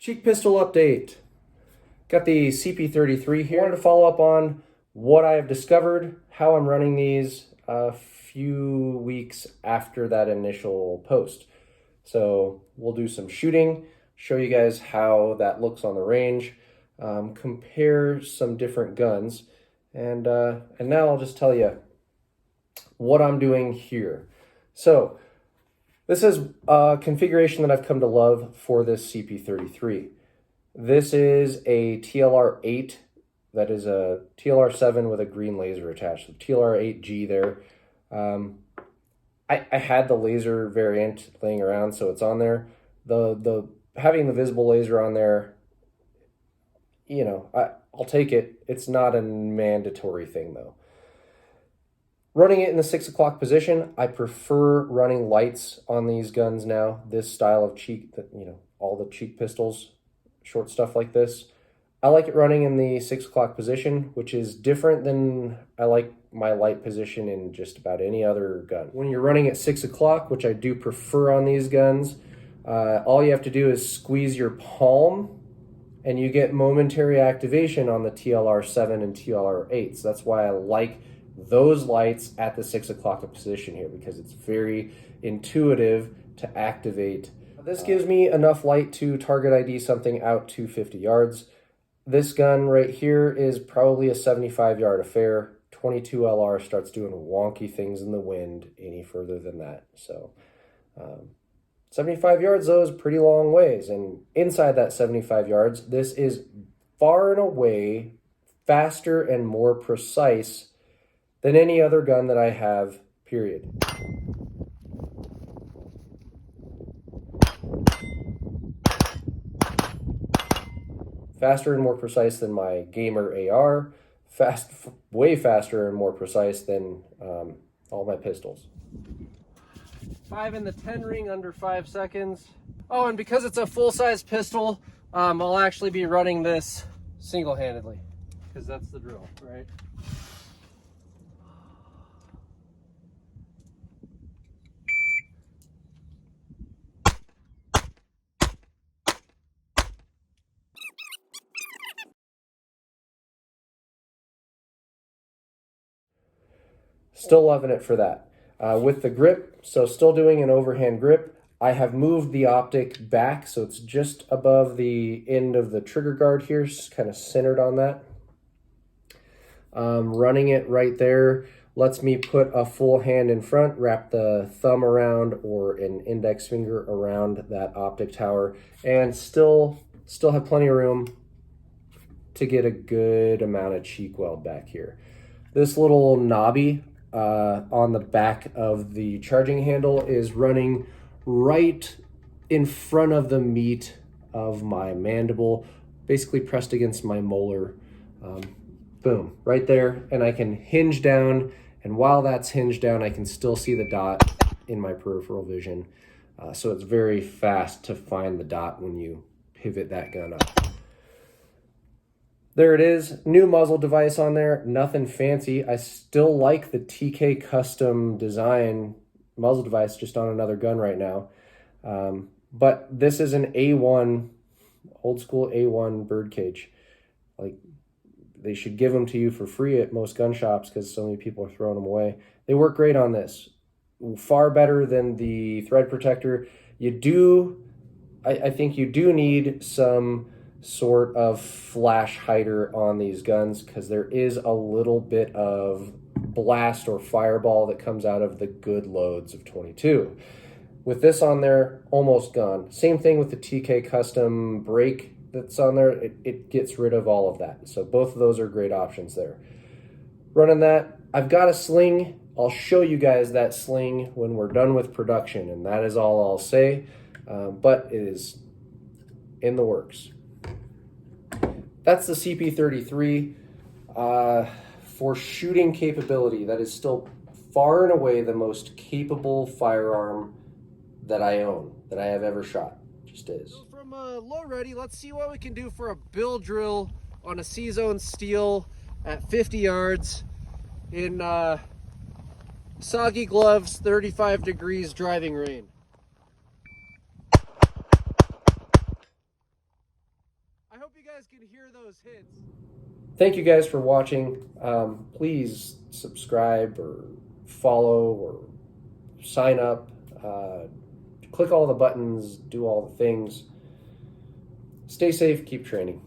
Cheek pistol update. Got the CP33 here. I wanted to follow up on what I have discovered, how I'm running these a few weeks after that initial post. So we'll do some shooting, show you guys how that looks on the range, compare some different guns, and now I'll just tell you what I'm doing here. So this is a configuration that I've come to love for this CP33. This is a TLR8 that is a TLR7 with a green laser attached. So TLR8G there. I had the laser variant laying around, so it's on there. The having the visible laser on there, you know, I'll take it. It's not a mandatory thing though. Running it in the 6 o'clock position, I prefer running lights on these guns now. This style of cheek, you know, all the cheek pistols, short stuff like this. I like it running in the 6 o'clock position, which is different than I like my light position in just about any other gun. When you're running at 6 o'clock, which I do prefer on these guns, all you have to do is squeeze your palm and you get momentary activation on the TLR7 and TLR8. So that's why I like those lights at the 6 o'clock position here, because it's very intuitive to activate. This gives me enough light to target ID something out to 50 yards. This gun right here is probably a 75-yard affair. 22 LR starts doing wonky things in the wind any further than that. So 75 yards though is pretty long ways, and inside that 75 yards, this is far and away faster and more precise than any other gun that I have, period. Faster and more precise than my Gamer AR, way faster and more precise than all my pistols. 5 in the 10 ring under 5 seconds. Oh, and because it's a full-size pistol, I'll actually be running this single-handedly, because that's the drill, right? Still loving it for that. With the grip, so still doing an overhand grip, I have moved the optic back so it's just above the end of the trigger guard here, kind of centered on that. Running it right there lets me put a full hand in front, wrap the thumb around or an index finger around that optic tower, and still have plenty of room to get a good amount of cheek weld back here. This little knobby on the back of the charging handle is running right in front of the meat of my mandible, basically pressed against my molar. Boom, right there. And I can hinge down, and while that's hinged down, I can still see the dot in my peripheral vision. So it's very fast to find the dot when you pivot that gun up. There it is, new muzzle device on there, nothing fancy. I still like the TK custom design muzzle device just on another gun right now. But this is an A1, old school A1 birdcage. Like, they should give them to you for free at most gun shops because so many people are throwing them away. They work great on this. Far better than the thread protector. I think you do need some sort of flash hider on these guns, because there is a little bit of blast or fireball that comes out of the good loads of 22. With this on there, almost gone. Same thing with the TK custom brake that's on there. It gets rid of all of that. So both of those are great options there. Running that, I've got a sling. I'll show you guys that sling when we're done with production, and that is all I'll say. But it is in the works. That's the CP33. For shooting capability, that is still far and away the most capable firearm that I own, that I have ever shot. Just is. So from low ready, let's see what we can do for a bill drill on a C-zone steel at 50 yards in soggy gloves, 35 degrees driving rain. you guys can hear those hits. Thank you guys for watching. Please subscribe or follow or sign up. Click all the buttons, do all the things. Stay safe, keep training.